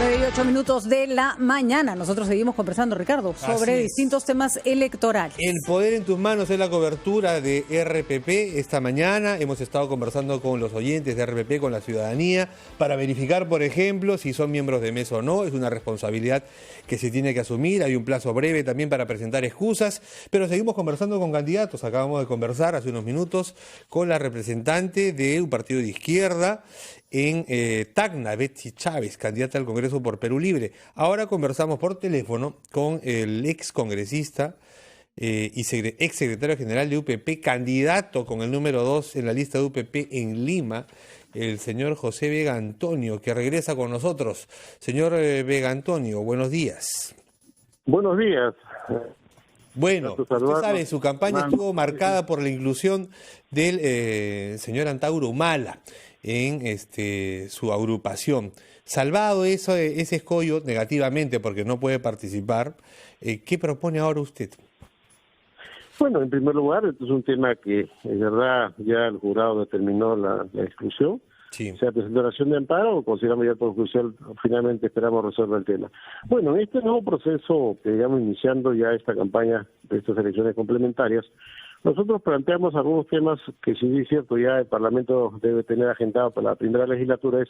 9:08 de la mañana. Nosotros seguimos conversando, Ricardo, sobre distintos temas electorales. El poder en tus manos es la cobertura de RPP. Esta mañana hemos estado conversando con los oyentes de RPP, con la ciudadanía, para verificar, por ejemplo, si son miembros de mesa o no. Es una responsabilidad que se tiene que asumir. Hay un plazo breve también para presentar excusas, pero seguimos conversando con candidatos. Acabamos de conversar hace unos minutos con la representante de un partido de izquierda en Tacna, Betsy Chávez, candidata al Congreso por Perú Libre. Ahora conversamos por teléfono con el ex congresista y ex secretario general de UPP, candidato con el número 2 en la lista de UPP en Lima, el señor José Vega Antonio, que regresa con nosotros. Señor Vega Antonio, buenos días. Buenos días. Bueno, usted sabe, su campaña estuvo marcada por la inclusión del señor Antauro Humala en su agrupación. Salvado ese escollo negativamente porque no puede participar, ¿qué propone ahora usted? Bueno, en primer lugar, esto es un tema que, en verdad, ya el jurado determinó la exclusión. Sí. O sea, presentación de amparo o consideramos ya por exclusión, finalmente esperamos resolver el tema. Bueno, en este nuevo proceso que digamos iniciando ya esta campaña de estas elecciones complementarias, nosotros planteamos algunos temas que, si es cierto, ya el Parlamento debe tener agendado para la primera legislatura, es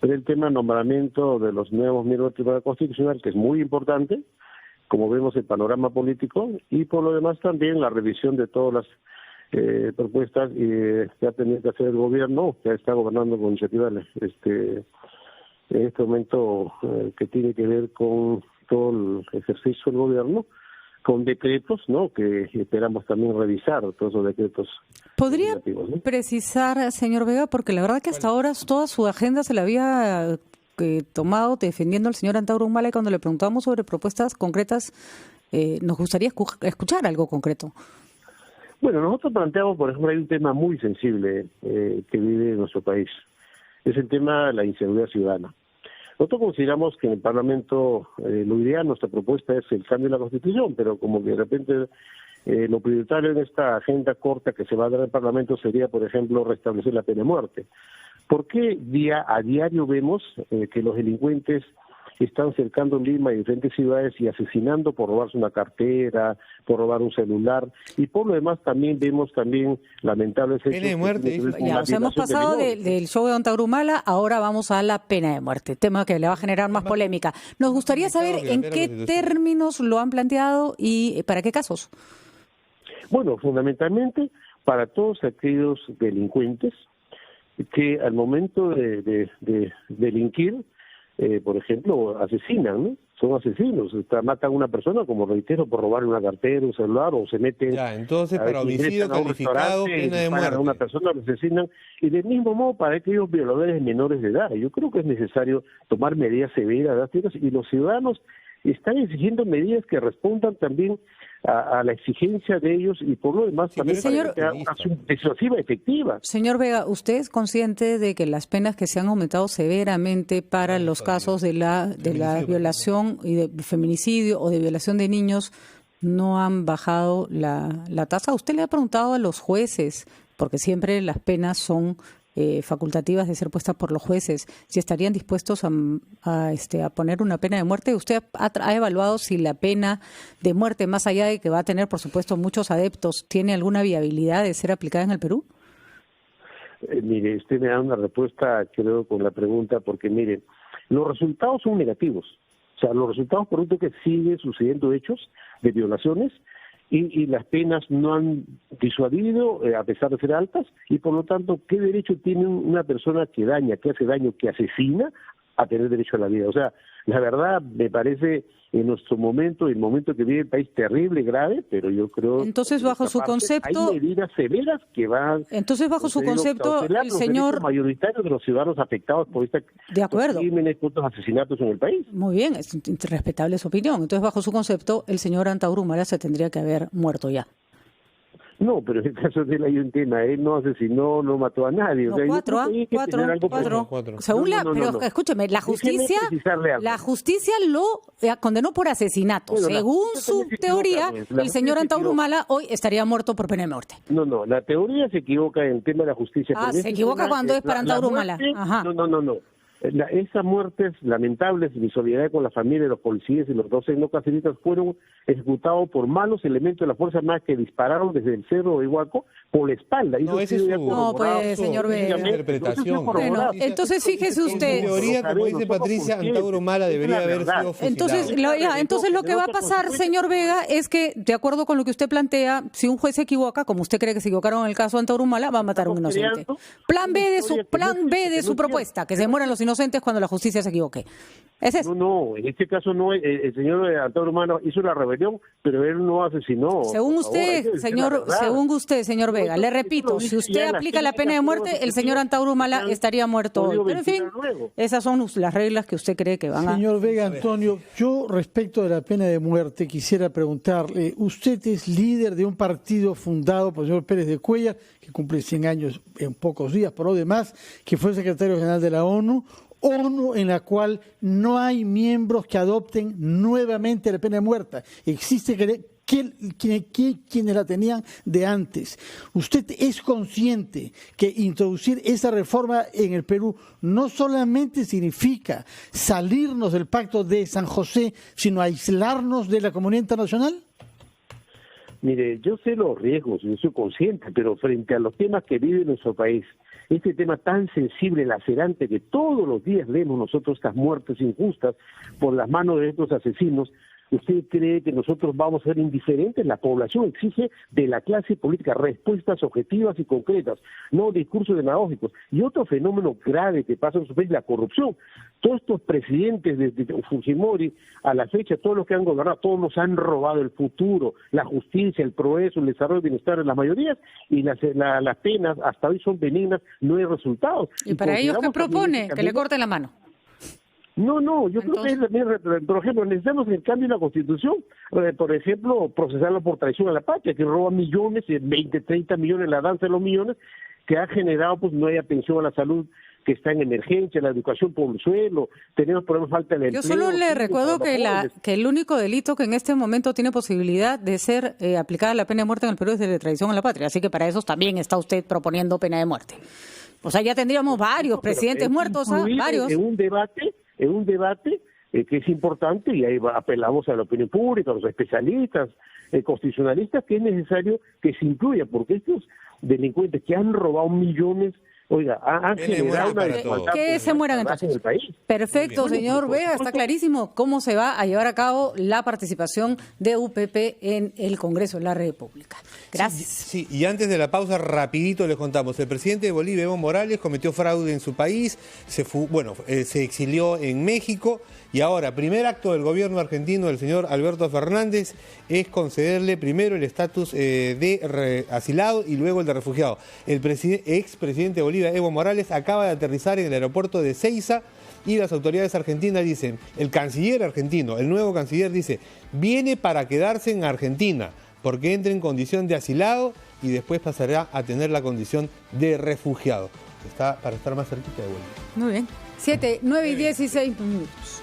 el tema de nombramiento de los nuevos miembros del Tribunal Constitucional, que es muy importante, como vemos el panorama político, y por lo demás también la revisión de todas las propuestas que ha tenido que hacer el gobierno, que está gobernando con iniciativa en este momento que tiene que ver con todo el ejercicio del gobierno, con decretos, ¿no?, que esperamos también revisar todos esos decretos. ¿Podría precisar, señor Vega, porque la verdad que hasta ahora toda su agenda se la había tomado defendiendo al señor Antauro Humala, y cuando le preguntamos sobre propuestas concretas, nos gustaría escuchar algo concreto? Bueno, nosotros planteamos, por ejemplo, hay un tema muy sensible que vive nuestro país. Es el tema de la inseguridad ciudadana. Nosotros consideramos que en el Parlamento lo ideal, nuestra propuesta es el cambio de la Constitución, pero como que de repente lo prioritario en esta agenda corta que se va a dar al Parlamento sería, por ejemplo, restablecer la pena de muerte. ¿Por qué a diario vemos que los delincuentes están cercando Lima y diferentes ciudades y asesinando por robarse una cartera, por robar un celular, y por lo demás también vemos lamentables hechos? Pena de muerte. Ya, o sea, hemos pasado del show de Antauro Humala, ahora vamos a la pena de muerte, tema que le va a generar más polémica. Nos gustaría saber en qué términos lo han planteado y para qué casos. Bueno, fundamentalmente para todos aquellos delincuentes que al momento de delinquir, por ejemplo, asesinan, ¿no? Son asesinos, matan a una persona, como reitero, por robarle una cartera, un celular, o se meten... Ya, entonces para homicidio calificado, pena de muerte. A una persona, lo asesinan, y del mismo modo para aquellos violadores menores de edad. Yo creo que es necesario tomar medidas severas, drásticas, y los ciudadanos están exigiendo medidas que respondan también a la exigencia de ellos, y por lo demás también señor, para que sea una disuasiva efectiva. Señor Vega, ¿usted es consciente de que las penas que se han aumentado severamente para los casos de la violación y de feminicidio o de violación de niños no han bajado la tasa? ¿Usted le ha preguntado a los jueces, porque siempre las penas son facultativas de ser puestas por los jueces, si estarían dispuestos a poner una pena de muerte? ¿Usted ha evaluado si la pena de muerte, más allá de que va a tener, por supuesto, muchos adeptos, tiene alguna viabilidad de ser aplicada en el Perú? Mire, usted me da una respuesta, creo, con la pregunta, porque mire, los resultados son negativos. O sea, los resultados producto que sigue sucediendo hechos de violaciones, y las penas no han disuadido a pesar de ser altas, y por lo tanto, ¿qué derecho tiene una persona que daña, que hace daño, que asesina, a tener derecho a la vida? O sea, la verdad me parece en nuestro momento, el momento que vive el país, terrible, grave, pero yo creo... Entonces, bajo su concepto... Hay medidas severas que van... Entonces, bajo su concepto, el señor... mayoritario de los ciudadanos afectados por de acuerdo. Crímenes, por estos asesinatos en el país. Muy bien, es respetable su opinión. Entonces, bajo su concepto, el señor Antauro Humala se tendría que haber muerto ya. No, pero en el caso de él hay un tema, él no asesinó, no mató a nadie. No, o sea, cuatro. Según pero escúcheme, la justicia lo condenó por asesinato. Bueno, según su teoría, el señor Antauro Humala hoy estaría muerto por pena de muerte. No, la teoría se equivoca en el tema de la justicia. Se equivoca cuando es para Antauro Humala. Ajá. No. Esas muertes lamentables, mi solidaridad con la familia de los policías y los 12 no caceristas, fueron ejecutados por malos elementos de la Fuerza Armada que dispararon desde el cerro de Huaco por la espalda. No, ese es su... No, pues, señor Vega. Interpretación. Bueno, entonces fíjese usted. En teoría, como dice Patricia, Antauro Humala debería haber sido fusilado. Entonces lo que va a pasar, señor Vega, es que, de acuerdo con lo que usted plantea, si un juez se equivoca, como usted cree que se equivocaron en el caso de Antauro Humala, va a matar a un inocente. Plan B de su propuesta, que se mueran los inocentes cuando la justicia se equivoque. ¿Es eso? No, en este caso no, el señor Antauro Humala hizo la rebelión, pero él no asesinó. Según usted, señor Vega, le repito, si usted aplica la pena de muerte, el señor Antauro Humala estaría muerto hoy. Pero en fin, esas son las reglas que usted cree que van a... Señor Vega, Antonio, yo respecto de la pena de muerte quisiera preguntarle, usted es líder de un partido fundado por el señor Pérez de Cuellar, que cumple 100 años en pocos días, por lo demás, que fue secretario general de la ONU en la cual no hay miembros que adopten nuevamente la pena de muerte. Existe quienes la tenían de antes. ¿Usted es consciente que introducir esa reforma en el Perú no solamente significa salirnos del Pacto de San José, sino aislarnos de la comunidad internacional? Mire, yo sé los riesgos, yo soy consciente, pero frente a los temas que vive nuestro país, este tema tan sensible, lacerante, que todos los días vemos nosotros estas muertes injustas por las manos de estos asesinos, ¿usted cree que nosotros vamos a ser indiferentes? La población exige de la clase política respuestas objetivas y concretas, no discursos demagógicos. Y otro fenómeno grave que pasa en nuestro país es la corrupción. Todos estos presidentes, desde Fujimori a la fecha, todos los que han gobernado, todos nos han robado el futuro, la justicia, el progreso, el desarrollo, el bienestar de las mayorías, y las penas hasta hoy son benignas, no hay resultados. ¿Y para ellos qué propone? Que le corten la mano. No, yo creo que es también, por ejemplo, necesitamos el cambio en la Constitución, por ejemplo, procesarlo por traición a la patria, que roba millones, 20, 30 millones, la danza de los millones, que ha generado, pues no hay atención a la salud, que está en emergencia, la educación por el suelo, tenemos problemas falta de empleo. Yo solo le recuerdo que el único delito que en este momento tiene posibilidad de ser aplicada la pena de muerte en el Perú es de traición a la patria, así que para eso también está usted proponiendo pena de muerte. O sea, ya tendríamos varios presidentes muertos, varios. En un debate que es importante, y ahí apelamos a la opinión pública, a los especialistas, constitucionalistas, que es necesario que se incluya, porque estos delincuentes que han robado millones, oiga, han generado una desigualdad. Que se mueran entonces. En el país. Perfecto, señor Vega, está clarísimo cómo se va a llevar a cabo la participación de UPP en el Congreso de la República. Gracias. Sí, y antes de la pausa, rapidito les contamos. El presidente de Bolivia, Evo Morales, cometió fraude en su país, se exilió en México, y ahora, primer acto del gobierno argentino del señor Alberto Fernández es concederle primero el estatus de asilado y luego el de refugiado. El expresidente de Bolivia, Evo Morales, acaba de aterrizar en el aeropuerto de Seiza, y las autoridades argentinas dicen, el canciller argentino, el nuevo canciller dice, viene para quedarse en Argentina, porque entra en condición de asilado y después pasará a tener la condición de refugiado. Está para estar más cerquita de Bolivia. Muy bien. 7, 9 y 16 minutos.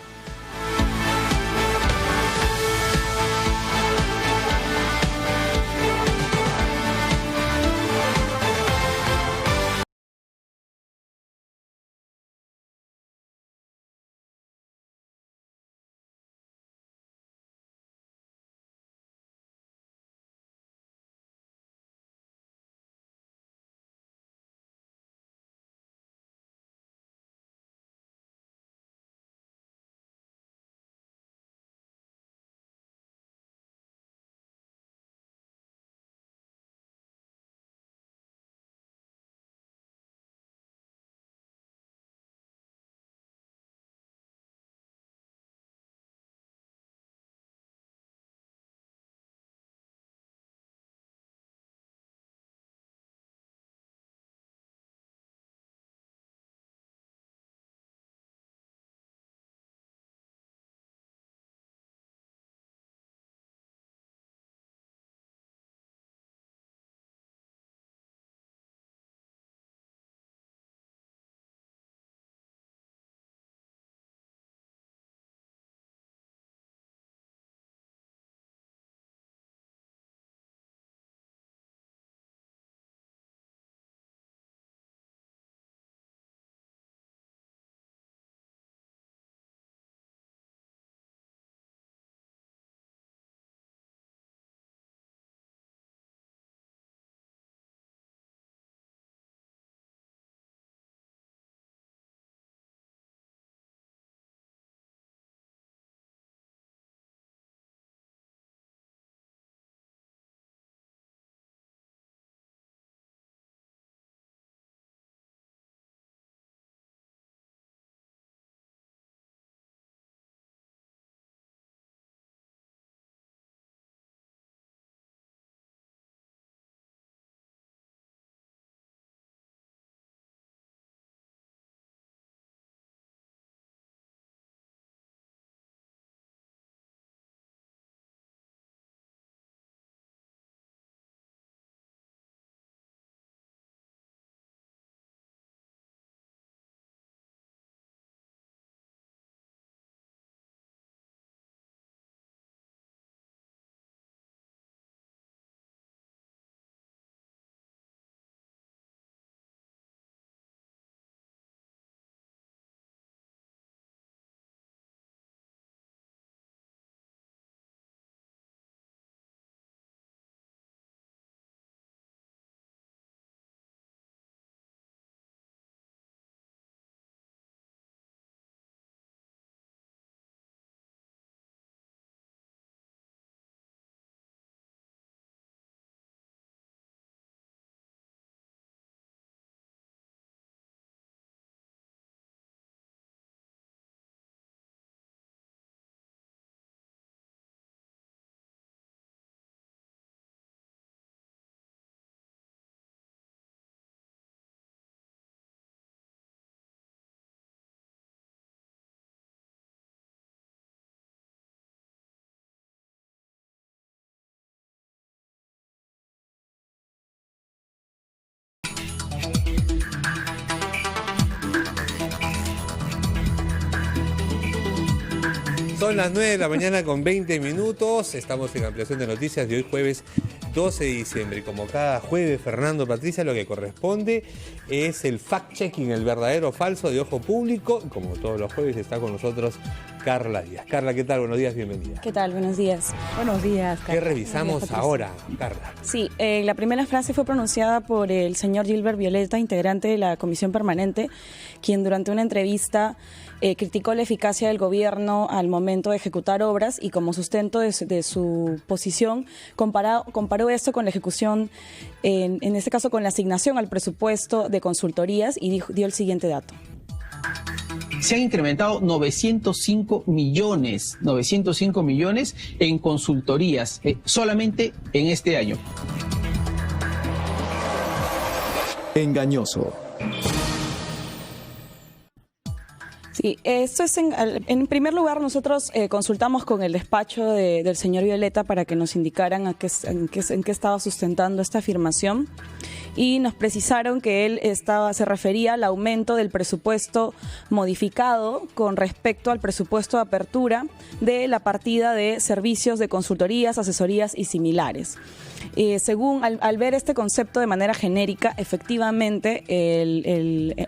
Son las 9 de la mañana con 20 minutos. Estamos en ampliación de noticias de hoy jueves 12 de diciembre. Y como cada jueves, Fernando, Patricia, lo que corresponde es el fact-checking, el verdadero o falso de Ojo Público. Como todos los jueves está con nosotros Carla Díaz. Carla, ¿qué tal? Buenos días, bienvenida. ¿Qué tal? Buenos días. Buenos días, Carla. ¿Qué revisamos ahora, Carla? Sí, la primera frase fue pronunciada por el señor Gilbert Violeta, integrante de la Comisión Permanente, quien durante una entrevista criticó la eficacia del gobierno al momento de ejecutar obras y como sustento de su posición comparó esto con la ejecución, en este caso con la asignación al presupuesto de consultorías y dio el siguiente dato. Se han incrementado 905 millones en consultorías solamente en este año. Engañoso. Sí, esto es en primer lugar nosotros consultamos con el despacho del señor Violeta para que nos indicaran en qué estaba sustentando esta afirmación y nos precisaron que él se refería al aumento del presupuesto modificado con respecto al presupuesto de apertura de la partida de servicios de consultorías, asesorías y similares. Según al ver este concepto de manera genérica, efectivamente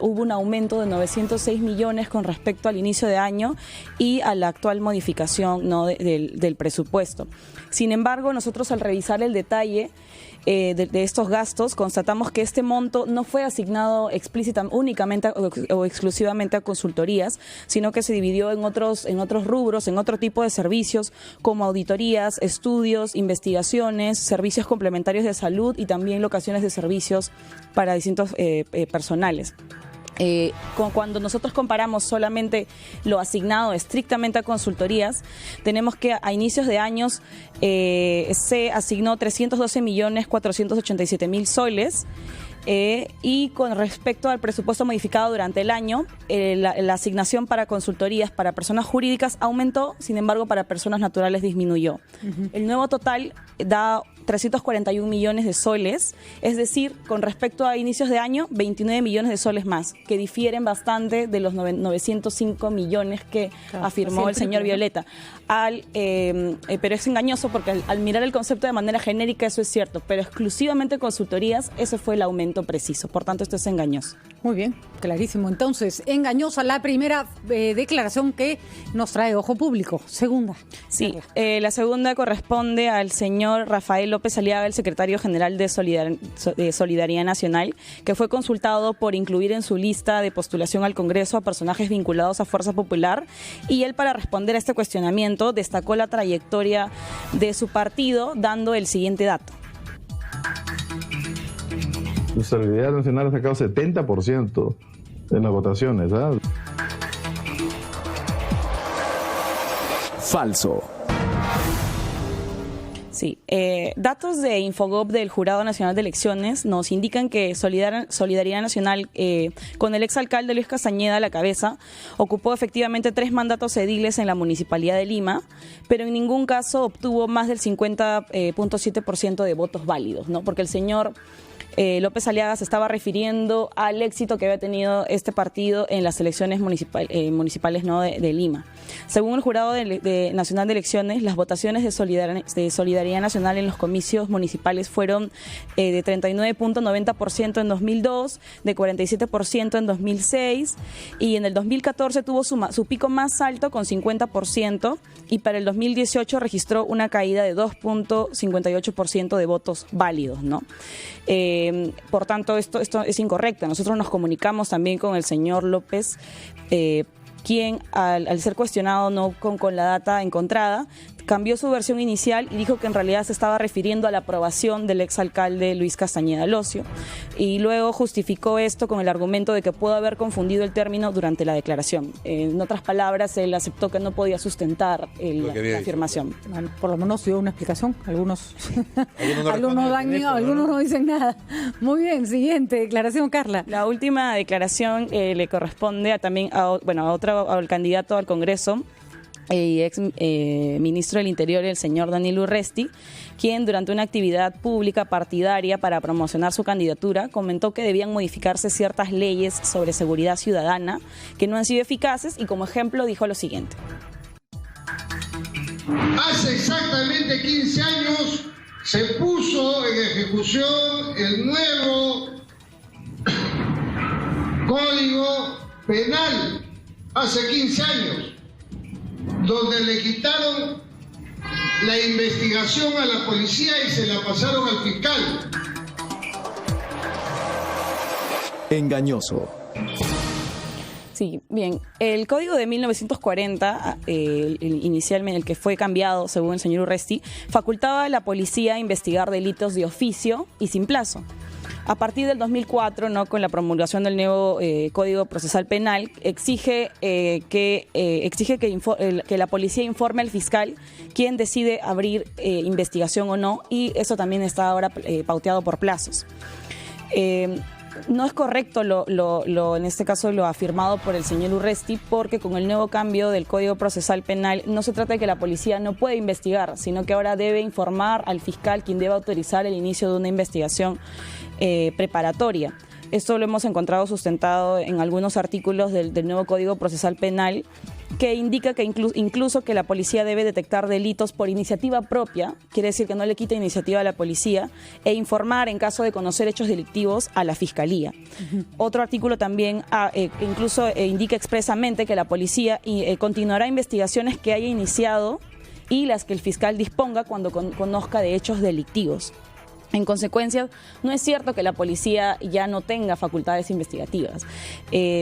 hubo un aumento de 906 millones con respecto al inicio de año y a la actual modificación, ¿no?, del presupuesto. Sin embargo, nosotros al revisar el detalle de estos gastos, constatamos que este monto no fue asignado únicamente o exclusivamente a consultorías, sino que se dividió en otros rubros, en otro tipo de servicios, como auditorías, estudios, investigaciones, servicios complementarios de salud y también locaciones de servicios para distintos personales. Cuando nosotros comparamos solamente lo asignado estrictamente a consultorías, tenemos que a inicios de años se asignó 312.487.000 soles. Y con respecto al presupuesto modificado durante el año, la asignación para consultorías para personas jurídicas aumentó, sin embargo para personas naturales disminuyó. El nuevo total da 341 millones de soles, es decir, con respecto a inicios de año, 29 millones de soles más, que difieren bastante de los 905 millones que afirmó el señor Violeta. Pero es engañoso porque al mirar el concepto de manera genérica eso es cierto, pero exclusivamente consultorías, ese fue el aumento preciso. Por tanto, esto es engañoso. Muy bien, clarísimo. Entonces, engañosa la primera declaración que nos trae Ojo Público. Segunda. Sí, la segunda corresponde al señor Rafael López Aliaga, el secretario general de Solidaridad Nacional, que fue consultado por incluir en su lista de postulación al Congreso a personajes vinculados a Fuerza Popular, y él, para responder a este cuestionamiento, destacó la trayectoria de su partido, dando el siguiente dato. Solidaridad Nacional ha sacado 70% en las votaciones, ¿sabes? Falso. Sí, datos de Infogop del Jurado Nacional de Elecciones nos indican que Solidaridad Nacional, con el exalcalde Luis Castañeda a la cabeza, ocupó efectivamente 3 mandatos ediles en la Municipalidad de Lima, pero en ningún caso obtuvo más del 50.7% de votos válidos, ¿no? Porque el señor López Aliaga se estaba refiriendo al éxito que había tenido este partido en las elecciones municipales, ¿no?, de Lima. Según el Jurado Nacional de Elecciones, las votaciones de Solidaridad Nacional en los comicios municipales fueron de 39.90% en 2002, de 47% en 2006, y en el 2014 tuvo su pico más alto con 50%, y para el 2018 registró una caída de 2.58% de votos válidos, ¿no? Por tanto, esto es incorrecto. Nosotros nos comunicamos también con el señor López, quien al ser cuestionado no con la data encontrada, cambió su versión inicial y dijo que en realidad se estaba refiriendo a la aprobación del exalcalde Luis Castañeda Locio, y luego justificó esto con el argumento de que pudo haber confundido el término durante la declaración. En otras palabras, él aceptó que no podía sustentar la afirmación. Bueno, por lo menos dio una explicación. Algunos no dicen nada. Muy bien, siguiente declaración, Carla. La última declaración le corresponde al candidato al Congreso y ex ministro del Interior, el señor Daniel Urresti, quien durante una actividad pública partidaria para promocionar su candidatura comentó que debían modificarse ciertas leyes sobre seguridad ciudadana que no han sido eficaces, y como ejemplo dijo lo siguiente. Hace exactamente 15 años se puso en ejecución el nuevo Código Penal, hace 15 años, donde le quitaron la investigación a la policía y se la pasaron al fiscal. Engañoso. Sí, bien. El código de 1940, inicialmente el que fue cambiado según el señor Urresti, facultaba a la policía a investigar delitos de oficio y sin plazo. A partir del 2004, ¿no?, con la promulgación del nuevo Código Procesal Penal, exige que la policía informe al fiscal quién decide abrir investigación o no, y eso también está ahora pauteado por plazos. No es correcto en este caso lo afirmado por el señor Urresti, porque con el nuevo cambio del Código Procesal Penal no se trata de que la policía no pueda investigar, sino que ahora debe informar al fiscal quien debe autorizar el inicio de una investigación preparatoria. Esto lo hemos encontrado sustentado en algunos artículos del nuevo Código Procesal Penal, que indica que incluso que la policía debe detectar delitos por iniciativa propia, quiere decir que no le quita iniciativa a la policía, e informar en caso de conocer hechos delictivos a la Fiscalía. Otro artículo también incluso indica expresamente que la policía continuará investigaciones que haya iniciado y las que el fiscal disponga cuando conozca de hechos delictivos. En consecuencia, no es cierto que la policía ya no tenga facultades investigativas,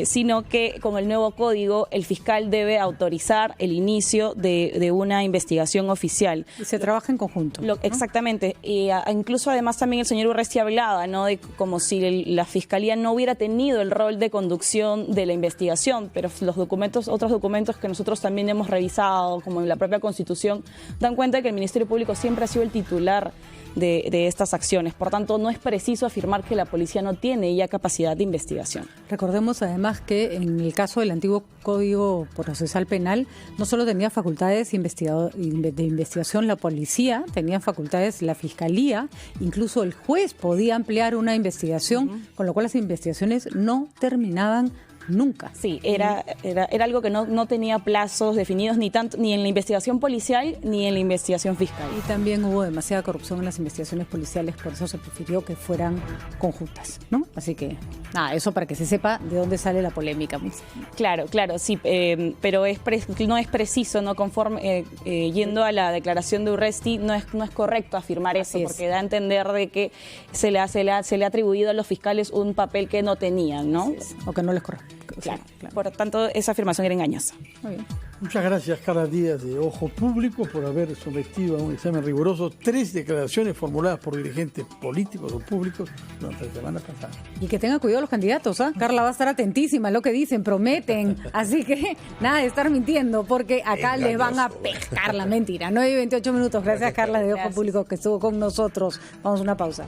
sino que con el nuevo código el fiscal debe autorizar el inicio de una investigación oficial. Y se trabaja en conjunto, ¿no? Exactamente. Incluso además también el señor Urresti hablaba, ¿no?, de como si la Fiscalía no hubiera tenido el rol de conducción de la investigación, pero otros documentos que nosotros también hemos revisado, como en la propia Constitución, dan cuenta de que el Ministerio Público siempre ha sido el titular de estas acciones. Por tanto, no es preciso afirmar que la policía no tiene ya capacidad de investigación. Recordemos además que en el caso del antiguo Código Procesal Penal no solo tenía facultades de investigación la policía, tenía facultades la Fiscalía, incluso el juez podía ampliar una investigación, con lo cual las investigaciones no terminaban nunca. Sí, era algo que no tenía plazos definidos ni en la investigación policial ni en la investigación fiscal. Y también hubo demasiada corrupción en las investigaciones policiales, por eso se prefirió que fueran conjuntas, ¿no? Así que, nada, eso para que se sepa de dónde sale la polémica. Claro, sí, pero no es preciso, ¿no? Conforme yendo a la declaración de Urresti, no es correcto afirmar eso, porque da a entender de que se le ha atribuido a los fiscales un papel que no tenían, ¿no? O que no les corresponde. Claro. Por tanto, esa afirmación era engañosa. Muy bien. Muchas gracias, Carla Díaz de Ojo Público, por haber sometido a un examen riguroso 3 declaraciones formuladas por dirigentes políticos o públicos durante la semana pasada. Y que tengan cuidado los candidatos, ¿ah? Carla va a estar atentísima a lo que dicen, prometen. Así que nada de estar mintiendo, porque acá les van a pescar la mentira. 9:28 minutos. Gracias, Carla de Ojo Público, que estuvo con nosotros. Vamos a una pausa.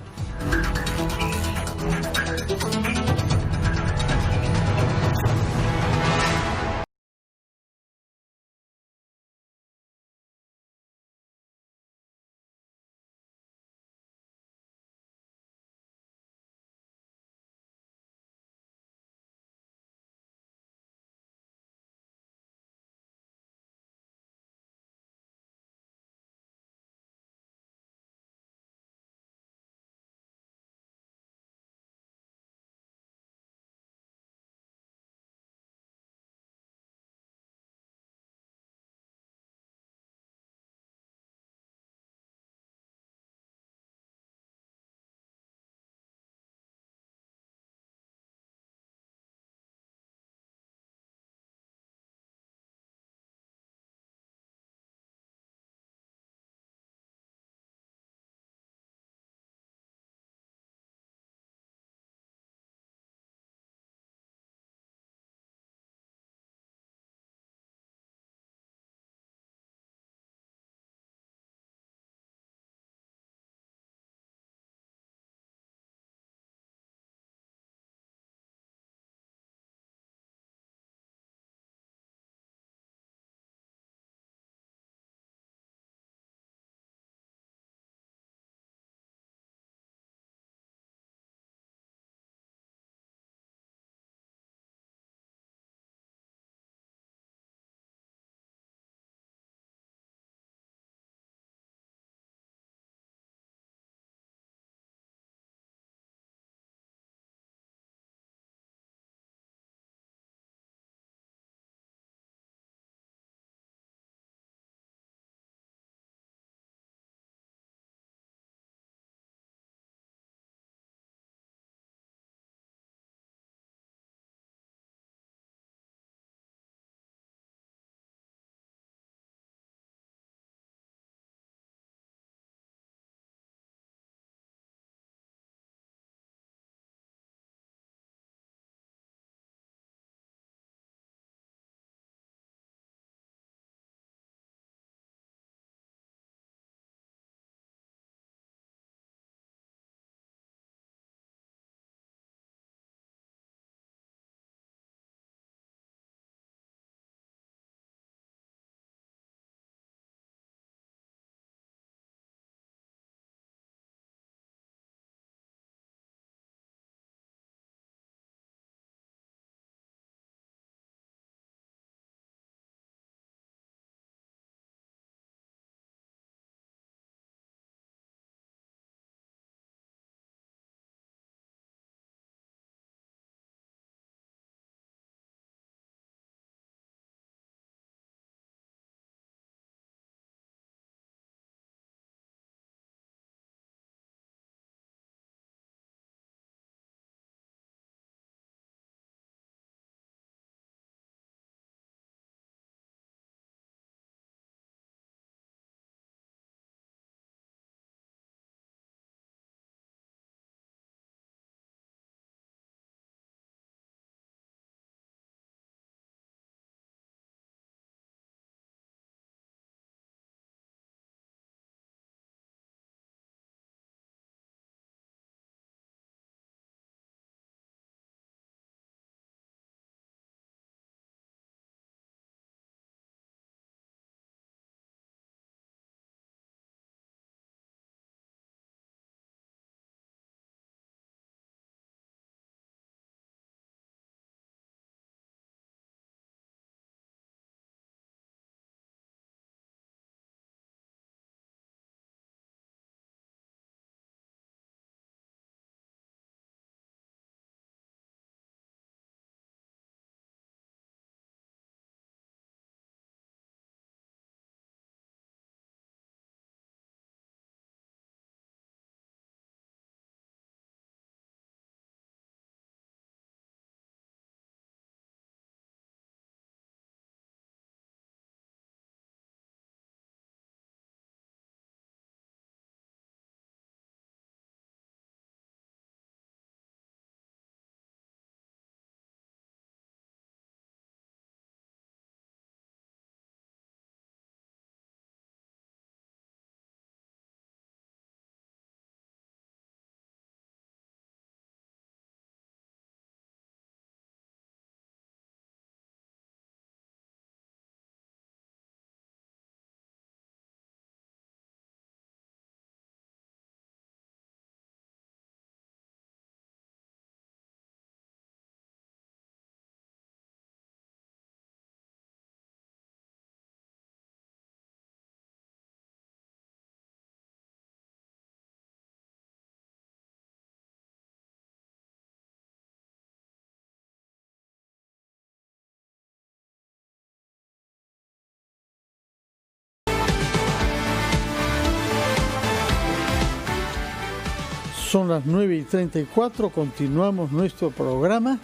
Son las 9:34, continuamos nuestro programa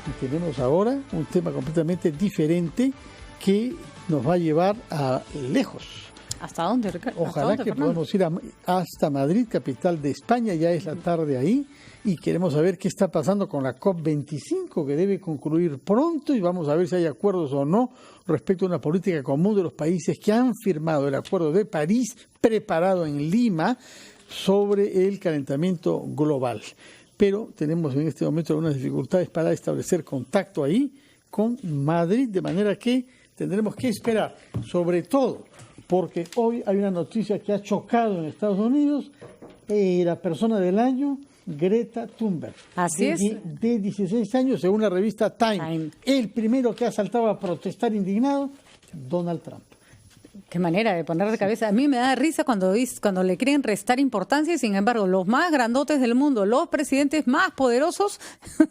y tenemos ahora un tema completamente diferente que nos va a llevar a lejos. ¿Hasta dónde, Ricardo? Ojalá que podamos ir hasta Madrid, capital de España, ya es la tarde ahí, y queremos saber qué está pasando con la COP25, que debe concluir pronto, y vamos a ver si hay acuerdos o no respecto a una política común de los países que han firmado el Acuerdo de París, preparado en Lima, sobre el calentamiento global. Pero tenemos en este momento algunas dificultades para establecer contacto ahí con Madrid, de manera que tendremos que esperar, sobre todo porque hoy hay una noticia que ha chocado en Estados Unidos, la persona del año, Greta Thunberg. Así es. De 16 años, según la revista Time. El primero que ha saltado a protestar indignado, Donald Trump. Qué manera de poner de cabeza. A mí me da risa cuando le quieren restar importancia y, sin embargo, los más grandotes del mundo, los presidentes más poderosos,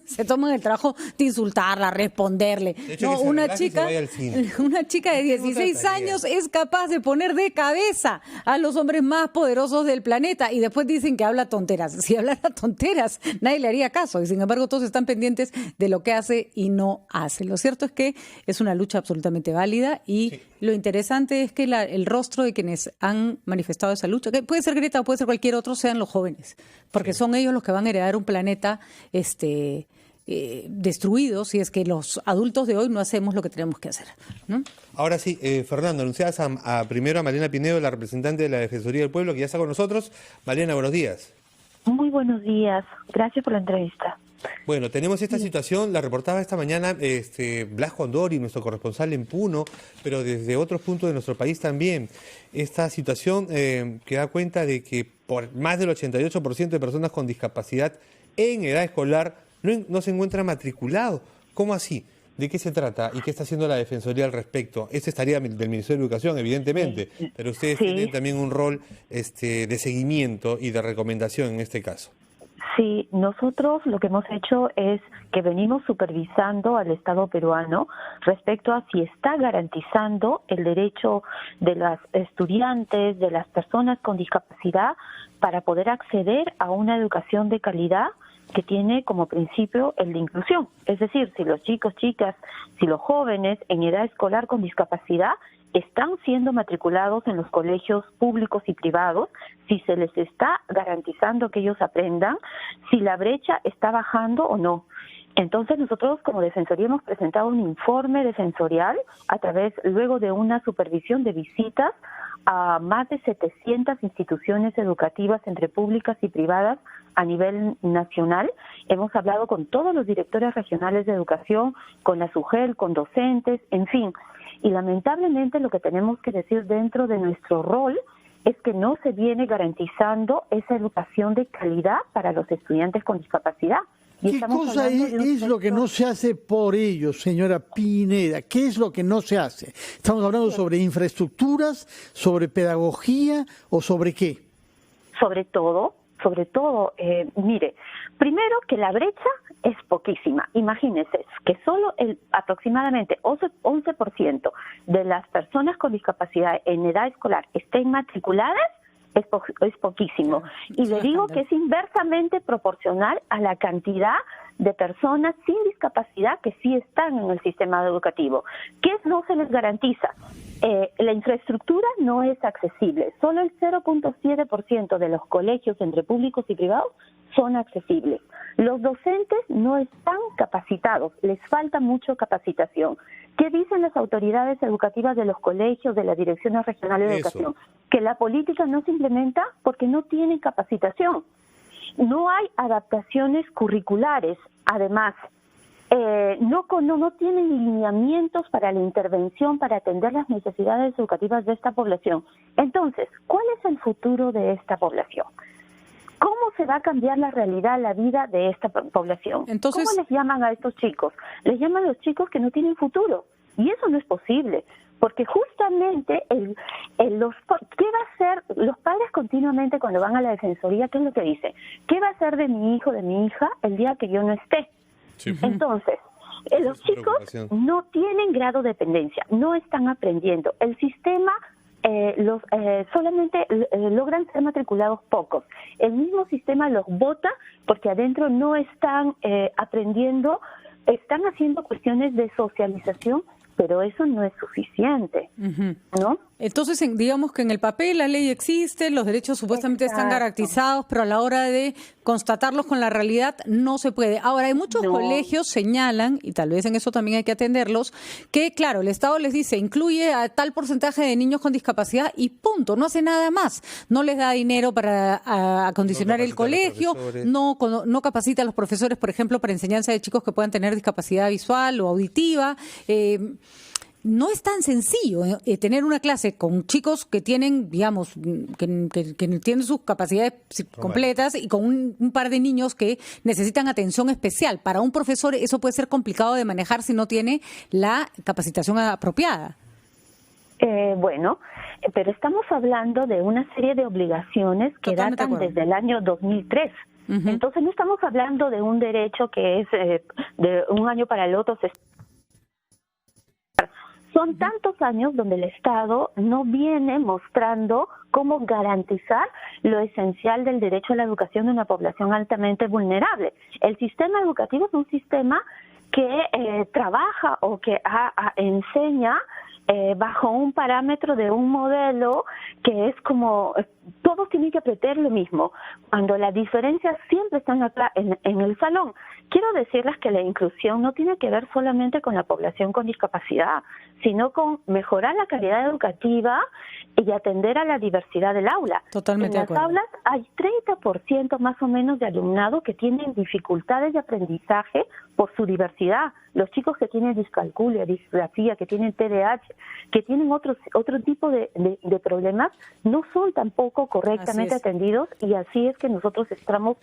se toman el trabajo de insultarla, responderle. De hecho, no, una chica de 16 años es capaz de poner de cabeza a los hombres más poderosos del planeta y después dicen que habla tonteras. Si hablara tonteras, nadie le haría caso y, sin embargo, todos están pendientes de lo que hace y no hace. Lo cierto es que es una lucha absolutamente válida y lo interesante es que el rostro de quienes han manifestado esa lucha, que puede ser Greta o puede ser cualquier otro, sean los jóvenes, porque son ellos los que van a heredar un planeta destruido si es que los adultos de hoy no hacemos lo que tenemos que hacer, ¿no? Ahora sí, Fernando, anunciabas primero a Malena Pinedo, la representante de la Defensoría del Pueblo, que ya está con nosotros. Malena, buenos días. Muy buenos días, gracias por la entrevista. Bueno, tenemos esta situación, la reportaba esta mañana Blas Condori, nuestro corresponsal en Puno, pero desde otros puntos de nuestro país también. Esta situación que da cuenta de que por más del 88% de personas con discapacidad en edad escolar no se encuentran matriculados. ¿Cómo así? ¿De qué se trata y qué está haciendo la Defensoría al respecto? Este estaría del Ministerio de Educación, evidentemente, pero ustedes tienen también un rol de seguimiento y de recomendación en este caso. Sí, nosotros lo que hemos hecho es que venimos supervisando al Estado peruano respecto a si está garantizando el derecho de las estudiantes, de las personas con discapacidad, para poder acceder a una educación de calidad que tiene como principio el de inclusión. Es decir, si los chicos, chicas, si los jóvenes en edad escolar con discapacidad están siendo matriculados en los colegios públicos y privados, si se les está garantizando que ellos aprendan, si la brecha está bajando o no. Entonces nosotros como Defensoría hemos presentado un informe defensorial a través, luego de una supervisión de visitas a más de 700 instituciones educativas entre públicas y privadas a nivel nacional. Hemos hablado con todos los directores regionales de educación, con la SUGEL, con docentes, en fin. Y lamentablemente lo que tenemos que decir dentro de nuestro rol es que no se viene garantizando esa educación de calidad para los estudiantes con discapacidad. ¿Qué cosa es lo que no se hace por ellos, señora Pineda? ¿Qué es lo que no se hace? ¿Estamos hablando sobre infraestructuras, sobre pedagogía o sobre qué? Sobre todo, mire, primero que la brecha es poquísima. Imagínense que solo aproximadamente 11% de las personas con discapacidad en edad escolar estén matriculadas, es poquísimo. Y le digo que es inversamente proporcional a la cantidad de personas sin discapacidad que sí están en el sistema educativo. ¿Qué no se les garantiza? La infraestructura no es accesible. Solo el 0.7% de los colegios entre públicos y privados son accesibles. Los docentes no están capacitados, les falta mucho capacitación. ¿Qué dicen las autoridades educativas de los colegios, de las direcciones regionales de educación? Que la política no se implementa porque no tienen capacitación. No hay adaptaciones curriculares, además. No tienen lineamientos para la intervención, para atender las necesidades educativas de esta población. Entonces, ¿cuál es el futuro de esta población? ¿Cómo se va a cambiar la realidad, la vida de esta población? Entonces, ¿cómo les llaman a estos chicos? Les llaman a los chicos que no tienen futuro. Y eso no es posible, porque justamente ¿qué va a hacer? Los padres continuamente cuando van a la defensoría, ¿qué es lo que dicen? ¿Qué va a hacer de mi hijo, de mi hija, el día que yo no esté? Sí. Entonces, los chicos no tienen grado de dependencia, no están aprendiendo. El sistema solamente logran ser matriculados pocos. El mismo sistema los bota porque adentro no están aprendiendo, están haciendo cuestiones de socialización, pero eso no es suficiente, ¿no? Entonces, digamos que en el papel la ley existe, los derechos supuestamente están garantizados, pero a la hora de constatarlos con la realidad no se puede. Ahora, hay muchos colegios señalan, y tal vez en eso también hay que atenderlos, que claro, el Estado les dice, incluye a tal porcentaje de niños con discapacidad y punto, no hace nada más. No les da dinero para acondicionar el colegio, no capacita a los profesores, por ejemplo, para enseñanza de chicos que puedan tener discapacidad visual o auditiva. No es tan sencillo tener una clase con chicos que tienen, digamos, que tienen sus capacidades completas y con un par de niños que necesitan atención especial. Para un profesor eso puede ser complicado de manejar si no tiene la capacitación apropiada. Bueno, pero estamos hablando de una serie de obligaciones que datan desde el año 2003. Entonces no estamos hablando de un derecho que es de un año para el otro. Son tantos años donde el Estado no viene mostrando cómo garantizar lo esencial del derecho a la educación de una población altamente vulnerable. El sistema educativo es un sistema que trabaja o que enseña bajo un parámetro de un modelo que es como todos tienen que aprender lo mismo, cuando las diferencias siempre están acá en el salón. Quiero decirles que la inclusión no tiene que ver solamente con la población con discapacidad, sino con mejorar la calidad educativa y atender a la diversidad del aula. Totalmente en las aulas hay 30% más o menos de alumnado que tienen dificultades de aprendizaje por su diversidad. Los chicos que tienen discalculia, disgrafía, que tienen TDAH, que tienen otro tipo de problemas, no son tampoco correctamente atendidos, y así es que nosotros estamos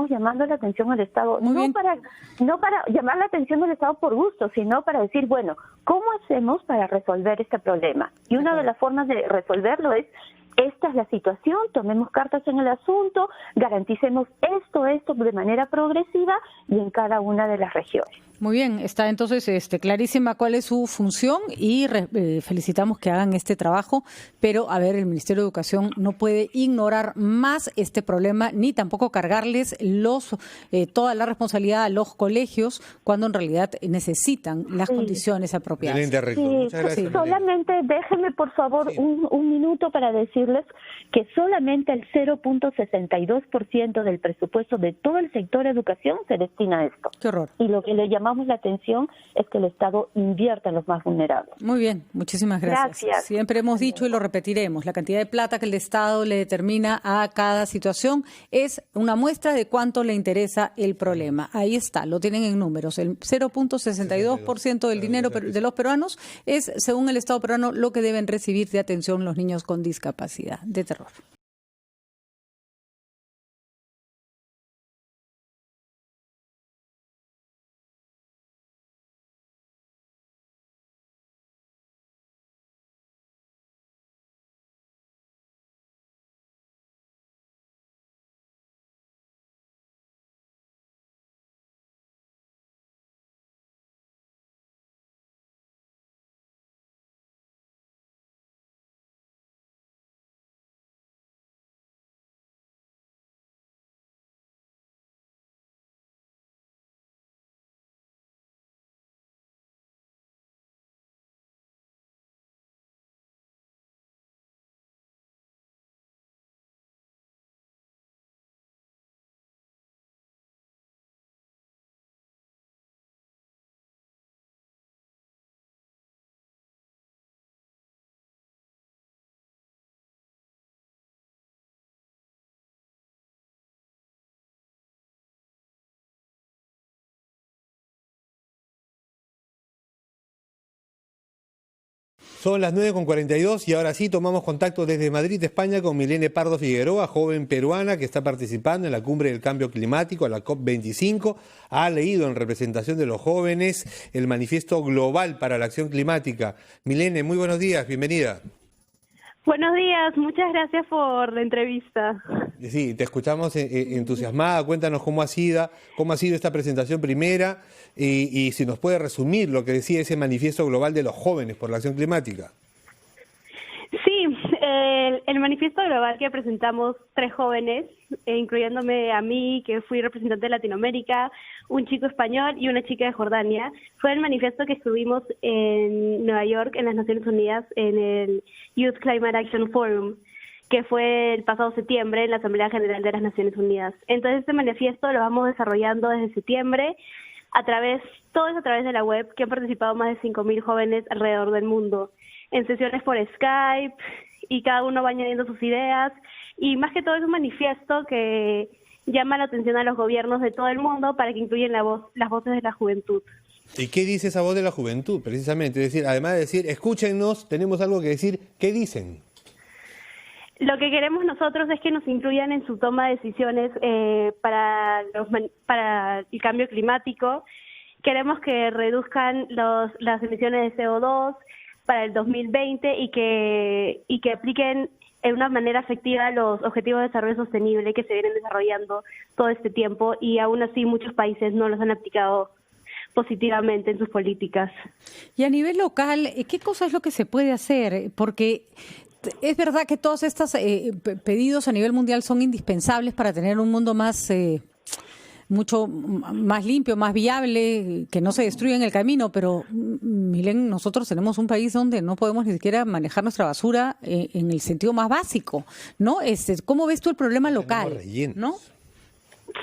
llamando la atención al Estado, no para llamar la atención del Estado por gusto, sino para decir, bueno, ¿cómo hacemos para resolver este problema? Y una de las formas de resolverlo es: esta es la situación, tomemos cartas en el asunto, garanticemos esto de manera progresiva y en cada una de las regiones. Muy bien, está entonces clarísima cuál es su función y felicitamos que hagan este trabajo, pero a ver, el Ministerio de Educación no puede ignorar más este problema ni tampoco cargarles toda la responsabilidad a los colegios cuando en realidad necesitan las condiciones apropiadas. Muchas gracias. Solamente déjenme por favor un minuto para decirles que solamente el 0.62% del presupuesto de todo el sector educación se destina a esto. Qué horror. Y lo que le llamamos la atención es que el Estado invierta en los más vulnerables. Muy bien, muchísimas gracias. Siempre hemos dicho y lo repetiremos, la cantidad de plata que el Estado le determina a cada situación es una muestra de cuánto le interesa el problema. Ahí está, lo tienen en números. El 0.62% del dinero de los peruanos es, según el Estado peruano, lo que deben recibir de atención los niños con discapacidad. De terror. Son las 9:42 y ahora sí tomamos contacto desde Madrid, España, con Milene Pardo Figueroa, joven peruana que está participando en la Cumbre del Cambio Climático, la COP25. Ha leído en representación de los jóvenes el Manifiesto Global para la Acción Climática. Milene, muy buenos días, bienvenida. Buenos días, muchas gracias por la entrevista. Sí, te escuchamos entusiasmada. Cuéntanos cómo ha sido esta presentación primera y si nos puede resumir lo que decía ese manifiesto global de los jóvenes por la acción climática. Sí, El manifiesto global que presentamos 3 jóvenes, incluyéndome a mí, que fui representante de Latinoamérica, un chico español y una chica de Jordania, fue el manifiesto que escribimos en Nueva York, en las Naciones Unidas, en el Youth Climate Action Forum, que fue el pasado septiembre en la Asamblea General de las Naciones Unidas. Entonces, este manifiesto lo vamos desarrollando desde septiembre, todo es a través de la web, que han participado más de 5.000 jóvenes alrededor del mundo, en sesiones por Skype, y cada uno va añadiendo sus ideas, y más que todo es un manifiesto que llama la atención a los gobiernos de todo el mundo para que incluyan las voces de la juventud. ¿Y qué dice esa voz de la juventud, precisamente? Es decir, además de decir, escúchennos, tenemos algo que decir, ¿qué dicen? Lo que queremos nosotros es que nos incluyan en su toma de decisiones para el cambio climático. Queremos que reduzcan las emisiones de CO2 para el 2020 y que apliquen de una manera efectiva los objetivos de desarrollo sostenible que se vienen desarrollando todo este tiempo, y aún así muchos países no los han aplicado positivamente en sus políticas. Y a nivel local, ¿qué cosa es lo que se puede hacer? Porque es verdad que todos estos pedidos a nivel mundial son indispensables para tener un mundo mucho más limpio, más viable, que no se destruya en el camino, pero Milén, nosotros tenemos un país donde no podemos ni siquiera manejar nuestra basura en el sentido más básico, ¿no? ¿Cómo ves tú el problema local? ¿No?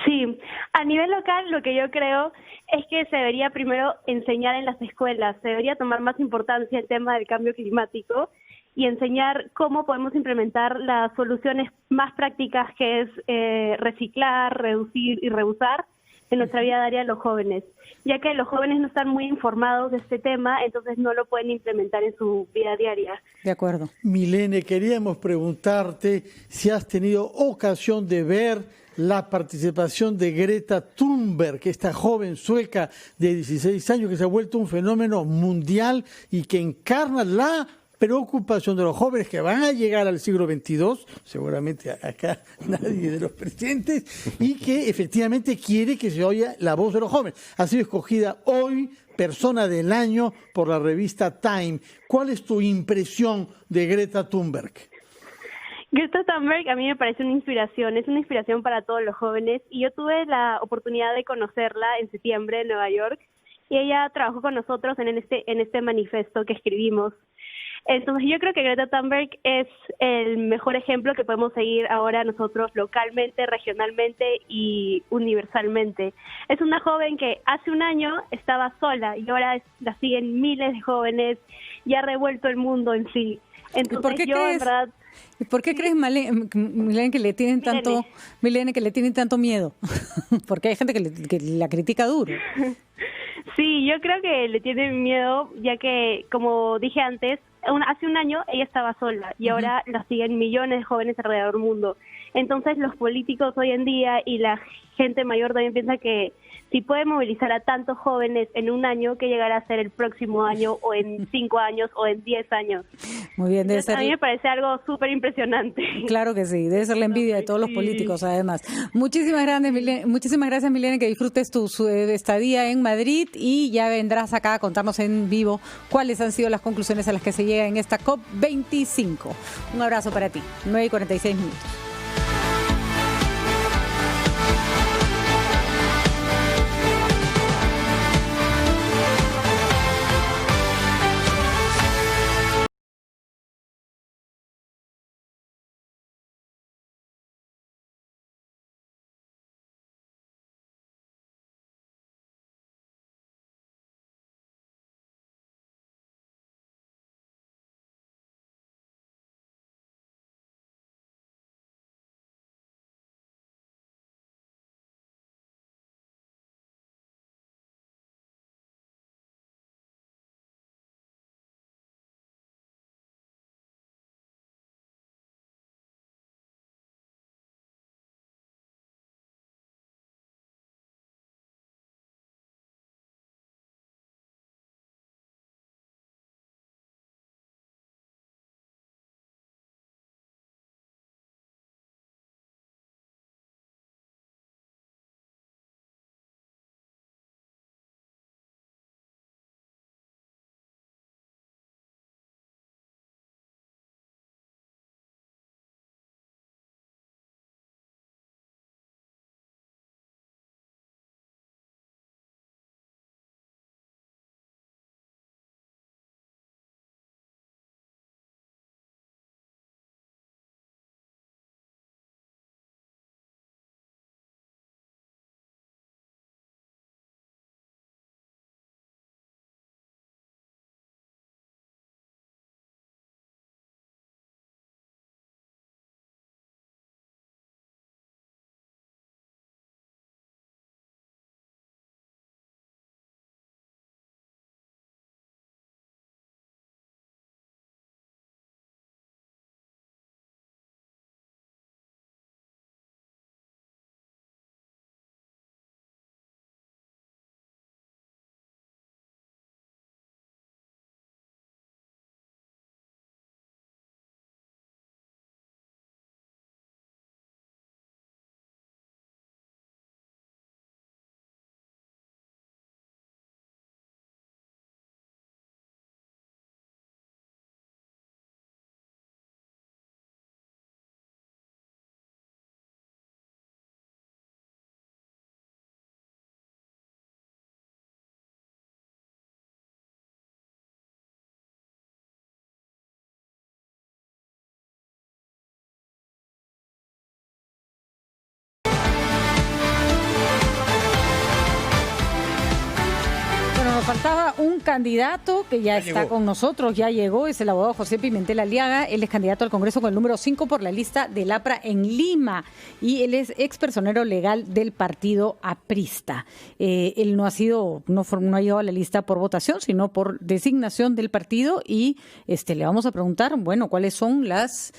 Sí, a nivel local lo que yo creo es que se debería primero enseñar en las escuelas, se debería tomar más importancia el tema del cambio climático y enseñar cómo podemos implementar las soluciones más prácticas, que es reciclar, reducir y reusar en nuestra vida diaria de los jóvenes, ya que los jóvenes no están muy informados de este tema, entonces no lo pueden implementar en su vida diaria. De acuerdo. Milene, queríamos preguntarte si has tenido ocasión de ver la participación de Greta Thunberg, esta joven sueca de 16 años que se ha vuelto un fenómeno mundial y que encarna la preocupación de los jóvenes que van a llegar al siglo XXII, seguramente acá nadie de los presentes, y que efectivamente quiere que se oiga la voz de los jóvenes. Ha sido escogida hoy persona del año por la revista Time. ¿Cuál es tu impresión de Greta Thunberg? Greta Thunberg a mí me parece una inspiración, es una inspiración para todos los jóvenes, y yo tuve la oportunidad de conocerla en septiembre en Nueva York, y ella trabajó con nosotros en este manifiesto que escribimos. Entonces yo creo que Greta Thunberg es el mejor ejemplo que podemos seguir ahora nosotros localmente, regionalmente y universalmente. Es una joven que hace un año estaba sola y ahora la siguen miles de jóvenes y ha revuelto el mundo en sí. Entonces, ¿por qué crees, en verdad, ¿y por qué crees, Milene, que le tienen tanto miedo? Porque hay gente que la critica duro. Sí, yo creo que le tienen miedo, ya que, como dije antes, hace un año ella estaba sola y ahora la siguen millones de jóvenes alrededor del mundo. Entonces los políticos hoy en día y la gente mayor también piensa que si puede movilizar a tantos jóvenes en un año, ¿qué llegará a ser el próximo año o en 5 años o en 10 años? Muy bien, Entonces, a mí me parece algo súper impresionante. Claro que sí, debe ser la envidia de todos los políticos, además. Muchísimas gracias, Milene, que disfrutes tu estadía en Madrid y ya vendrás acá a contarnos en vivo cuáles han sido las conclusiones a las que se llega en esta COP25. Un abrazo para ti, 9:46. un candidato que ya está llegó con nosotros, ya llegó, es el abogado José Pimentel Aliaga. Él es candidato al Congreso con el número 5 por la lista del APRA en Lima y él es expersonero legal del partido aprista. Él no ha llegado a la lista por votación, sino por designación del partido y le vamos a preguntar, bueno, cuáles son las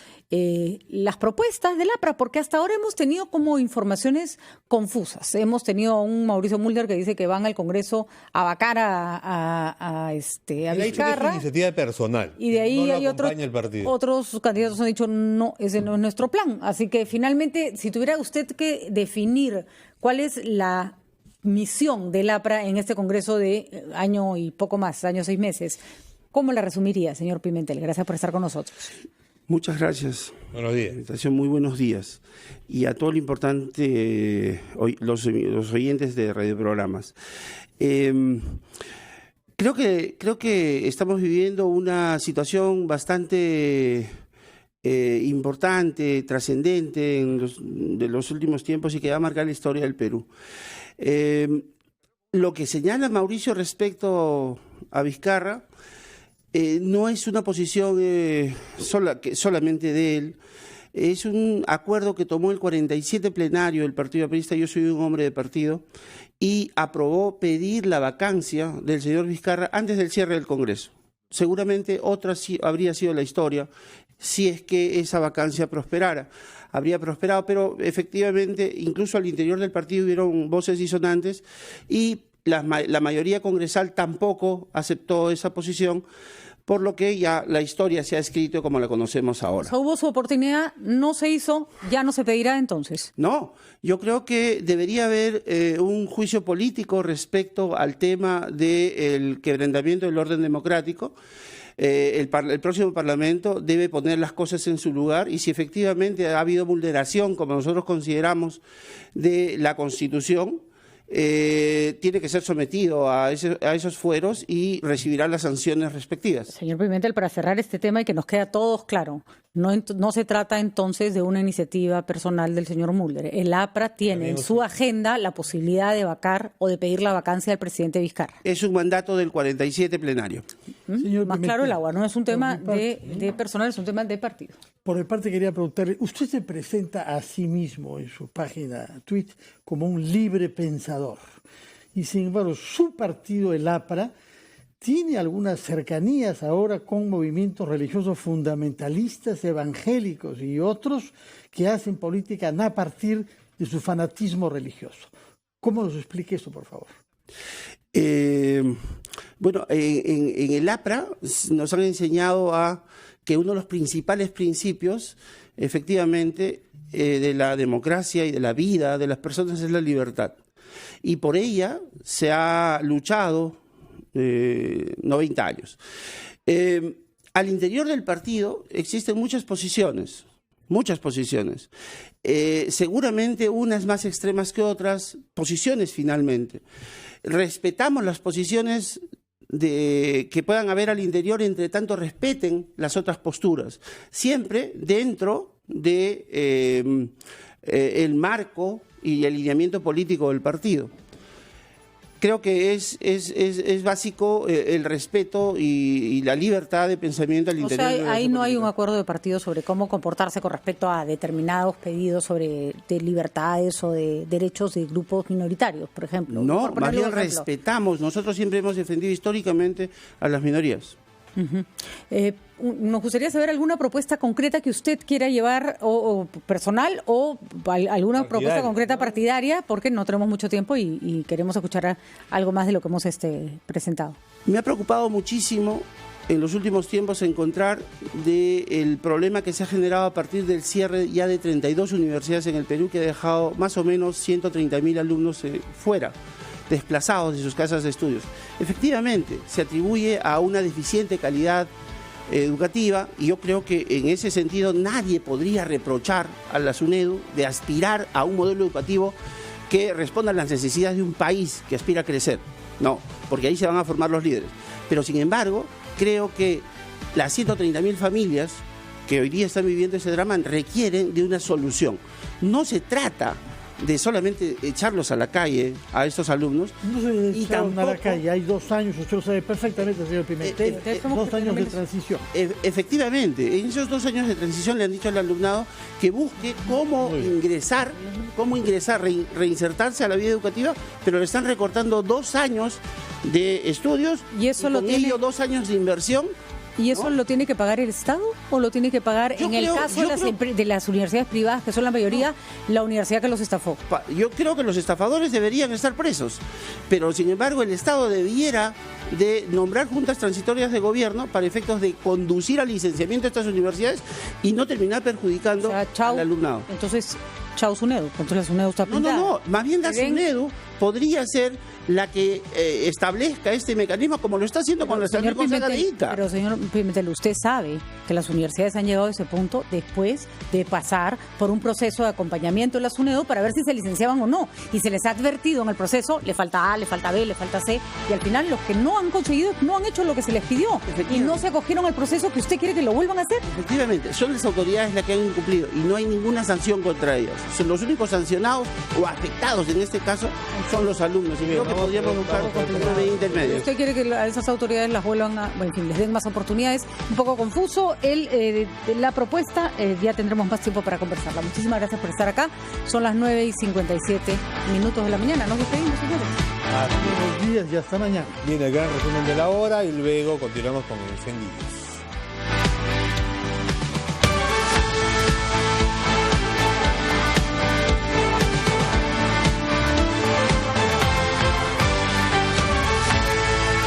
propuestas del APRA, porque hasta ahora hemos tenido como informaciones confusas. Hemos tenido a un Mauricio Mulder que dice que van al Congreso a vacar a Vizcarra. Es iniciativa personal. Y de ahí no hay otros candidatos han dicho, no, ese no es nuestro plan. Así que finalmente, si tuviera usted que definir cuál es la misión del APRA en este Congreso de año y poco más, año 6 meses, ¿cómo la resumiría, señor Pimentel? Gracias por estar con nosotros. Muchas gracias. Buenos días. Muy buenos días. Y a todo lo importante, los oyentes de radioprogramas. Creo que estamos viviendo una situación bastante importante, trascendente de los últimos tiempos y que va a marcar la historia del Perú. Lo que señala Mauricio respecto a Vizcarra no es una posición solamente de él, es un acuerdo que tomó el 47 plenario del Partido Aprista. Yo soy un hombre de partido y aprobó pedir la vacancia del señor Vizcarra antes del cierre del Congreso. Seguramente otra habría sido la historia si es que esa vacancia prosperara. Habría prosperado, pero efectivamente incluso al interior del partido hubieron voces disonantes y la mayoría congresal tampoco aceptó esa posición, por lo que ya la historia se ha escrito como la conocemos ahora. O sea, hubo su oportunidad, no se hizo, ya no se pedirá entonces. No, yo creo que debería haber un juicio político respecto al tema del quebrantamiento del orden democrático. El próximo Parlamento debe poner las cosas en su lugar y si efectivamente ha habido vulneración, como nosotros consideramos, de la Constitución, tiene que ser sometido a esos fueros y recibirá las sanciones respectivas. Señor Pimentel, para cerrar este tema y que nos quede a todos claro, no se trata entonces de una iniciativa personal del señor Mulder. El APRA tiene en su agenda la posibilidad de vacar o de pedir la vacancia del presidente Vizcarra. Es un mandato del 47 plenario. Más claro el agua, no es un tema de personal, es un tema de partido. Por mi parte quería preguntarle, usted se presenta a sí mismo en su página Twitter como un libre pensador y sin embargo su partido, el APRA, tiene algunas cercanías ahora con movimientos religiosos fundamentalistas, evangélicos y otros que hacen política a partir de su fanatismo religioso. ¿Cómo nos explique eso, por favor? Bueno, en el APRA nos han enseñado que uno de los principales principios, efectivamente, de la democracia y de la vida de las personas es la libertad. Y por ella se ha luchado 90 años. Al interior del partido existen muchas posiciones. Seguramente unas más extremas que otras, posiciones finalmente. Respetamos las posiciones que puedan haber al interior, entre tanto respeten las otras posturas, siempre dentro de el marco y el alineamiento político del partido. Creo que es básico el respeto y la libertad de pensamiento al interior. O sea, ahí no hay un acuerdo de partido sobre cómo comportarse con respecto a determinados pedidos de libertades o de derechos de grupos minoritarios, por ejemplo. No, más bien respetamos. Nosotros siempre hemos defendido históricamente a las minorías. Nos gustaría saber alguna propuesta concreta que usted quiera llevar, o personal, o alguna propuesta concreta partidaria, porque no tenemos mucho tiempo y queremos escuchar algo más de lo que hemos presentado. Me ha preocupado muchísimo en los últimos tiempos encontrar el problema que se ha generado a partir del cierre ya de 32 universidades en el Perú, que ha dejado más o menos 130.000 alumnos fuera, desplazados de sus casas de estudios. Efectivamente, se atribuye a una deficiente calidad educativa y yo creo que en ese sentido nadie podría reprochar a la SUNEDU de aspirar a un modelo educativo que responda a las necesidades de un país que aspira a crecer. No, porque ahí se van a formar los líderes. Pero sin embargo, creo que las 130.000 familias que hoy día están viviendo ese drama requieren de una solución. No se trata de solamente echarlos a la calle a estos alumnos. No se echaron a la calle, hay 2 años, usted lo sabe perfectamente, señor Pimentel, 2 años de transición. Efectivamente, en esos 2 años de transición le han dicho al alumnado que busque cómo ingresar, reinsertarse a la vida educativa, pero le están recortando 2 años de estudios y eso con ello 2 años de inversión. ¿Y eso lo tiene que pagar el Estado o lo tiene que pagar, el caso de las universidades privadas, que son la mayoría, la universidad que los estafó? Yo creo que los estafadores deberían estar presos, pero sin embargo el Estado debiera de nombrar juntas transitorias de gobierno para efectos de conducir al licenciamiento de estas universidades y no terminar perjudicando al alumnado. Entonces, chao SUNEDU, entonces la SUNEDU está pintada. No, más bien la SUNEDU podría ser la que establezca este mecanismo como lo está haciendo con la señor Pimentel. Pero señor Pimentel, usted sabe que las universidades han llegado a ese punto después de pasar por un proceso de acompañamiento de la SUNEDU para ver si se licenciaban o no. Y se les ha advertido en el proceso, le falta A, le falta B, le falta C, y al final los que no han conseguido, no han hecho lo que se les pidió. Y no se acogieron al proceso que usted quiere que lo vuelvan a hacer. Efectivamente, son las autoridades las que han incumplido y no hay ninguna sanción contra ellos. Son los únicos sancionados o afectados en este caso son los alumnos. Y creo que podríamos buscar una medida intermedia. ¿Usted quiere que a esas autoridades las vuelvan a, en fin, les den más oportunidades? Un poco confuso la propuesta, ya tendremos más tiempo para conversarla. Muchísimas gracias por estar acá. Son las 9:57 de la mañana. Nos despedimos, señores. Buenos días y hasta mañana. Viene el gran resumen de la hora y luego continuamos con Encendidos.